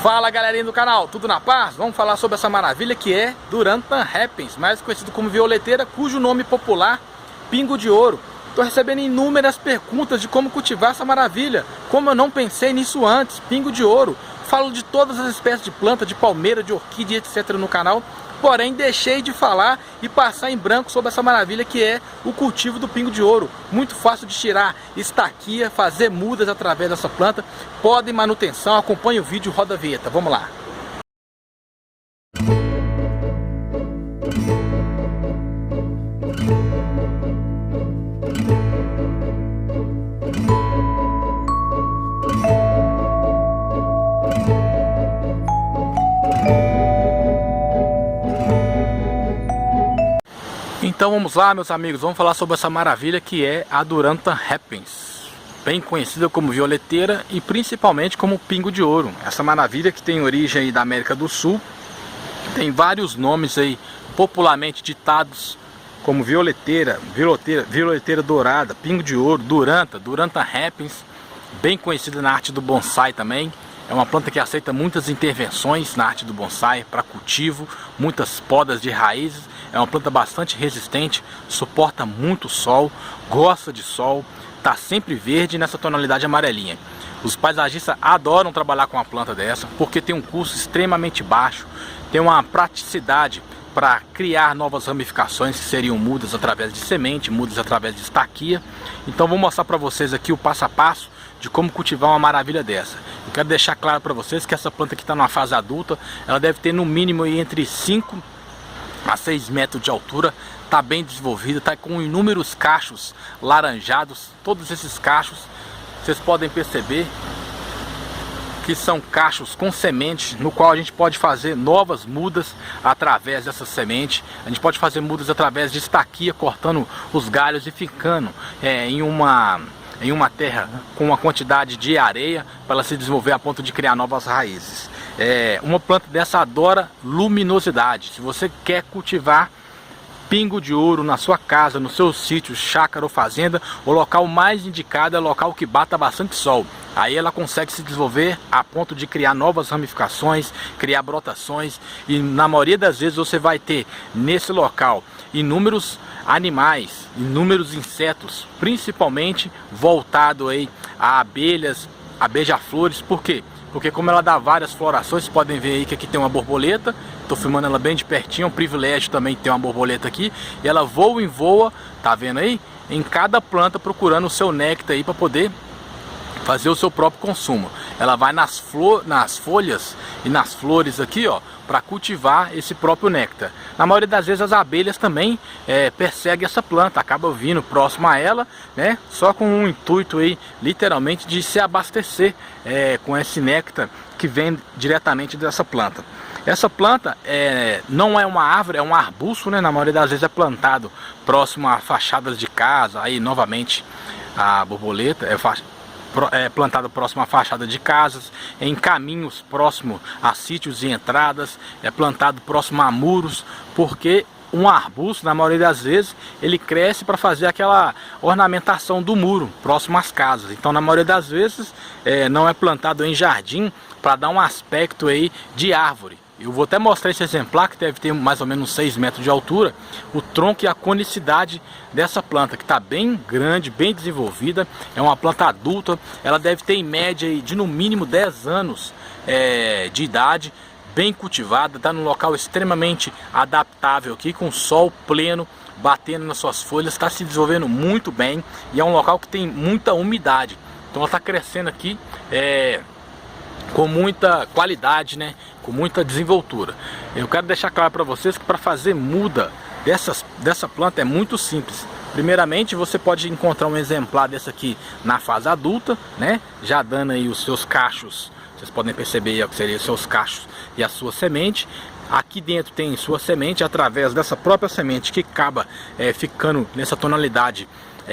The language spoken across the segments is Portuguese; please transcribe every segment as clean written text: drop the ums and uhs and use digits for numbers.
Fala galerinha do canal, tudo na paz? Vamos falar sobre essa maravilha que é Duranta Happens, mais conhecido como violeteira, cujo nome popular, pingo de ouro. Estou recebendo inúmeras perguntas de como cultivar essa maravilha, como eu não pensei nisso antes, pingo de ouro. Falo de todas as espécies de planta, de palmeira, de orquídea, etc. no canal, porém deixei de falar e passar em branco sobre essa maravilha que é o cultivo do pingo de ouro. Muito fácil de tirar estaquia, fazer mudas através dessa planta, poda e manutenção. Acompanhe o vídeo, roda a vinheta, vamos lá. Então vamos lá, meus amigos, vamos falar sobre essa maravilha que é a Duranta Happens, bem conhecida como violeteira e principalmente como pingo de ouro. Essa maravilha que tem origem aí da América do Sul, tem vários nomes aí popularmente ditados como violeteira dourada, pingo de ouro, Duranta Happens, bem conhecida na arte do bonsai também. É uma planta que aceita muitas intervenções na arte do bonsai para cultivo, muitas podas de raízes. É uma planta bastante resistente, suporta muito sol, gosta de sol, está sempre verde nessa tonalidade amarelinha. Os paisagistas adoram trabalhar com uma planta dessa porque tem um custo extremamente baixo, tem uma praticidade para criar novas ramificações que seriam mudas através de semente, mudas através de estaquia. Então vou mostrar para vocês aqui o passo a passo de como cultivar uma maravilha dessa. Eu quero deixar claro para vocês que essa planta que está numa fase adulta, ela deve ter no mínimo aí entre 5 a 6 metros de altura, está bem desenvolvida, está com inúmeros cachos laranjados. Todos esses cachos, vocês podem perceber que são cachos com semente, no qual a gente pode fazer novas mudas através dessa semente. A gente pode fazer mudas através de estaquia, cortando os galhos e ficando em uma terra com uma quantidade de areia para ela se desenvolver a ponto de criar novas raízes. Uma planta dessa adora luminosidade. Se você quer cultivar pingo de ouro na sua casa, no seu sítio, chácara ou fazenda, o local mais indicado é o local que bata bastante sol. Aí ela consegue se desenvolver a ponto de criar novas ramificações, criar brotações, e na maioria das vezes você vai ter nesse local inúmeros animais, inúmeros insetos, principalmente voltado aí a abelhas, a beija-flores. Por quê? Porque como ela dá várias florações, vocês podem ver aí que aqui tem uma borboleta. Estou filmando ela bem de pertinho, é um privilégio também ter uma borboleta aqui. E ela voa em voa, tá vendo aí? Em cada planta procurando o seu néctar aí para poder fazer o seu próprio consumo. Ela vai nas folhas e nas flores aqui, ó, para cultivar esse próprio néctar. Na maioria das vezes as abelhas também perseguem essa planta, acabam vindo próximo a ela, né? Só com um intuito aí, literalmente, de se abastecer com esse néctar que vem diretamente dessa planta. Essa planta não é uma árvore, é um arbusto, né? Na maioria das vezes é plantado próximo a fachadas de casa. Aí novamente a borboleta é plantado próximo à fachada de casas, em caminhos próximo a sítios e entradas, é plantado próximo a muros, porque um arbusto, na maioria das vezes, ele cresce para fazer aquela ornamentação do muro próximo às casas. Então, na maioria das vezes, não é plantado em jardim para dar um aspecto aí de árvore. Eu vou até mostrar esse exemplar que deve ter mais ou menos 6 metros de altura, o tronco e a conicidade dessa planta, que está bem grande, bem desenvolvida. É uma planta adulta, ela deve ter em média de no mínimo 10 anos de idade, bem cultivada, está num local extremamente adaptável aqui, com sol pleno batendo nas suas folhas, está se desenvolvendo muito bem e é um local que tem muita umidade. Então ela está crescendo aqui com muita qualidade, né? Com muita desenvoltura. Eu quero deixar claro para vocês que para fazer muda dessa planta é muito simples. Primeiramente, você pode encontrar um exemplar dessa aqui na fase adulta, né? Já dando aí os seus cachos. Vocês podem perceber o que seriam os seus cachos e a sua semente. Aqui dentro tem sua semente, através dessa própria semente que acaba ficando nessa tonalidade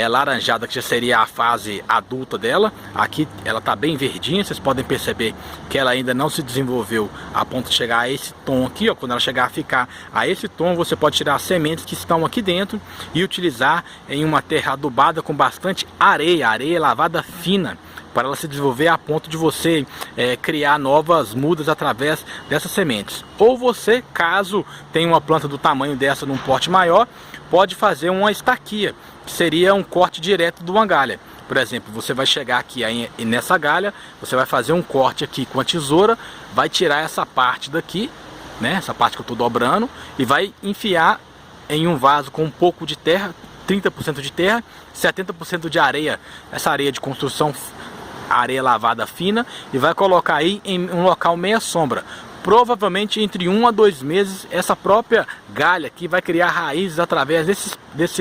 laranjada, que já seria a fase adulta dela. Aqui ela está bem verdinha, vocês podem perceber que ela ainda não se desenvolveu a ponto de chegar a esse tom aqui, ó. Quando ela chegar a ficar a esse tom, você pode tirar as sementes que estão aqui dentro e utilizar em uma terra adubada com bastante areia, areia lavada fina, para ela se desenvolver a ponto de você criar novas mudas através dessas sementes. Ou você, caso tenha uma planta do tamanho dessa num porte maior, pode fazer uma estaquia, que seria um corte direto de uma galha. Por exemplo, você vai chegar aqui aí, nessa galha, você vai fazer um corte aqui com a tesoura, vai tirar essa parte daqui, né, essa parte que eu estou dobrando, e vai enfiar em um vaso com um pouco de terra, 30% de terra, 70% de areia, essa areia de construção, areia lavada fina, e vai colocar aí em um local meia sombra. Provavelmente entre 1 a 2 meses, essa própria galha aqui vai criar raízes através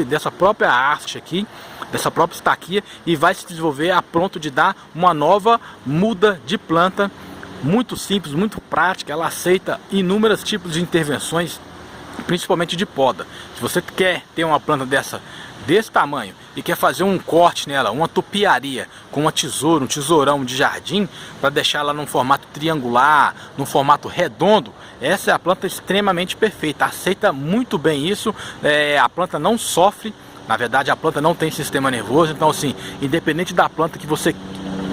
dessa própria haste aqui, dessa própria estaquia, e vai se desenvolver a ponto de dar uma nova muda de planta, muito simples, muito prática. Ela aceita inúmeros tipos de intervenções, principalmente de poda. Se você quer ter uma planta desse tamanho e quer fazer um corte nela, uma topiaria com uma tesoura, um tesourão de jardim, para deixar ela num formato triangular, num formato redondo, essa é a planta extremamente perfeita, aceita muito bem isso. A planta não sofre, na verdade a planta não tem sistema nervoso, então assim, independente da planta que você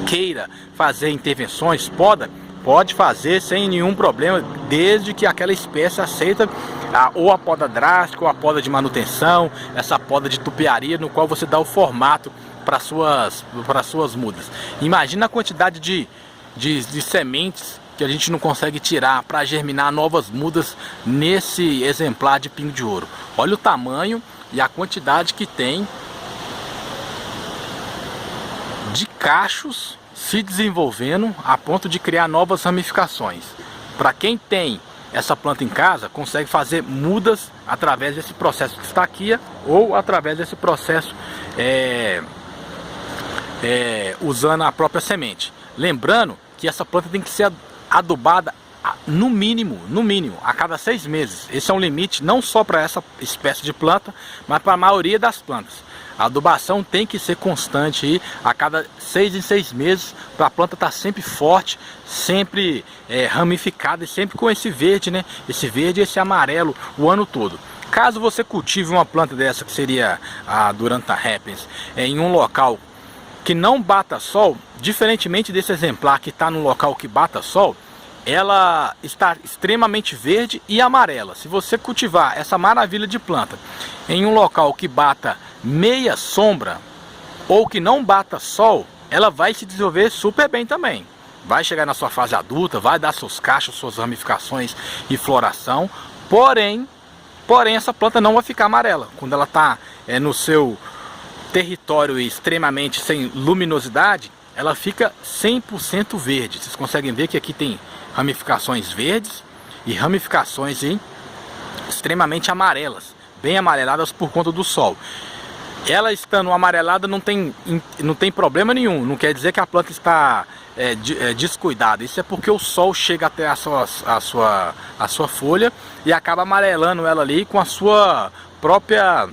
queira fazer intervenções, poda, pode fazer sem nenhum problema, desde que aquela espécie aceita ou a poda drástica, ou a poda de manutenção, essa poda de tupiaria, no qual você dá o formato para suas mudas. Imagina a quantidade de sementes que a gente não consegue tirar para germinar novas mudas nesse exemplar de pingo de ouro. Olha o tamanho e a quantidade que tem de cachos se desenvolvendo a ponto de criar novas ramificações. Para quem tem essa planta em casa, consegue fazer mudas através desse processo de estaquia ou através desse processo usando a própria semente. Lembrando que essa planta tem que ser adubada no mínimo, a cada 6 meses. Esse é um limite não só para essa espécie de planta, mas para a maioria das plantas. A adubação tem que ser constante aí, a cada 6 em 6 meses, para a planta estar sempre forte, sempre ramificada e sempre com esse verde, né? Esse verde e esse amarelo o ano todo. Caso você cultive uma planta dessa, que seria a Duranta Happens, em um local que não bata sol, diferentemente desse exemplar que está num local que bata sol, ela está extremamente verde e amarela. Se você cultivar essa maravilha de planta em um local que bata meia sombra ou que não bata sol, ela vai se desenvolver super bem também. Vai chegar na sua fase adulta, vai dar seus cachos, suas ramificações e floração. Porém, essa planta não vai ficar amarela. Quando ela está no seu território extremamente sem luminosidade, ela fica 100% verde. Vocês conseguem ver que aqui tem ramificações verdes e ramificações extremamente amarelas, bem amareladas por conta do sol. Ela estando amarelada não tem problema nenhum, não quer dizer que a planta está descuidada. Isso é porque o sol chega até a sua folha e acaba amarelando ela ali com a sua própria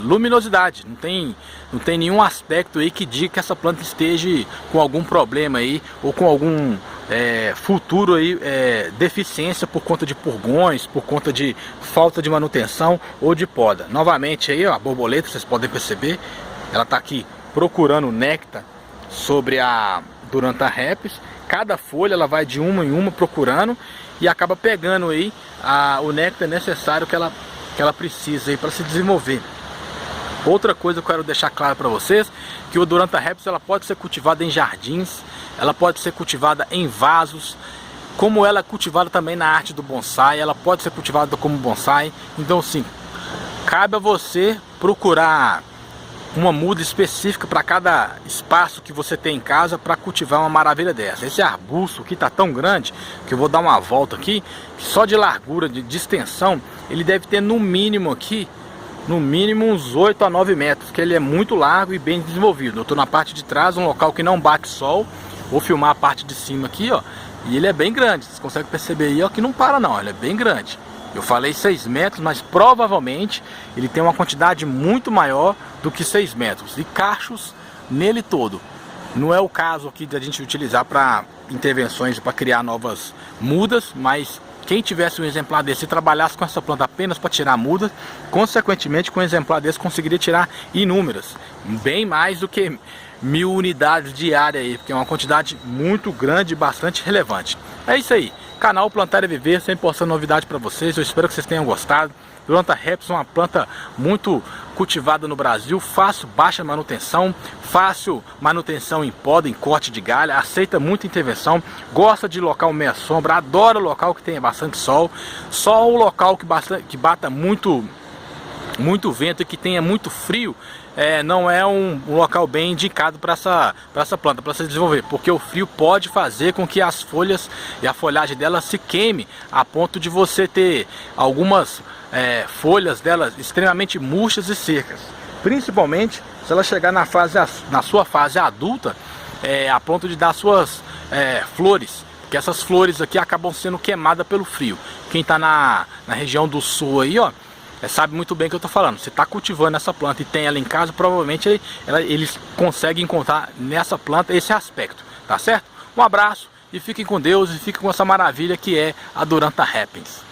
luminosidade. Não tem nenhum aspecto aí que diga que essa planta esteja com algum problema aí, ou com algum futuro aí, deficiência por conta de purgões, por conta de falta de manutenção ou de poda. Novamente aí, ó, a borboleta, vocês podem perceber, ela está aqui procurando néctar sobre a Duranta Happens. Cada folha ela vai de uma em uma procurando e acaba pegando aí o néctar necessário que ela precisa aí para se desenvolver. Outra coisa que eu quero deixar claro para vocês, que o Duranta Happens ela pode ser cultivada em jardins, ela pode ser cultivada em vasos, como ela é cultivada também na arte do bonsai, ela pode ser cultivada como bonsai. Então sim, cabe a você procurar uma muda específica para cada espaço que você tem em casa para cultivar uma maravilha dessa. Esse arbusto aqui está tão grande que eu vou dar uma volta aqui, só de largura, de extensão, ele deve ter no mínimo aqui, no mínimo uns 8 a 9 metros, que ele é muito largo e bem desenvolvido. Eu estou na parte de trás, um local que não bate sol. Vou filmar a parte de cima aqui, ó, e ele é bem grande. Vocês conseguem perceber aí, ó, que não para não, ele é bem grande. Eu falei 6 metros, mas provavelmente ele tem uma quantidade muito maior do que 6 metros. E cachos nele todo. Não é o caso aqui de a gente utilizar para intervenções para criar novas mudas, mas quem tivesse um exemplar desse e trabalhasse com essa planta apenas para tirar mudas, consequentemente com um exemplar desse conseguiria tirar inúmeras, bem mais do que 1000 unidades diárias aí, porque é uma quantidade muito grande e bastante relevante. É isso aí, canal Plantar e Viver, sempre postando novidade para vocês. Eu espero que vocês tenham gostado. Duranta Rhapis é uma planta muito cultivada no Brasil, fácil, baixa manutenção, fácil manutenção em poda, em corte de galha, aceita muita intervenção, gosta de local meia sombra, adora local que tenha bastante sol, só o local que bata muito vento e que tenha muito frio, não é um local bem indicado para essa planta, para se desenvolver, porque o frio pode fazer com que as folhas e a folhagem dela se queime, a ponto de você ter algumas folhas dela extremamente murchas e secas, principalmente se ela chegar na sua fase adulta, a ponto de dar suas flores, porque essas flores aqui acabam sendo queimadas pelo frio. Quem está na região do sul aí, ó, sabe muito bem o que eu estou falando. Se está cultivando essa planta e tem ela em casa, provavelmente eles conseguem encontrar nessa planta esse aspecto, tá certo? Um abraço e fiquem com Deus e fiquem com essa maravilha que é a Duranta Rhapis.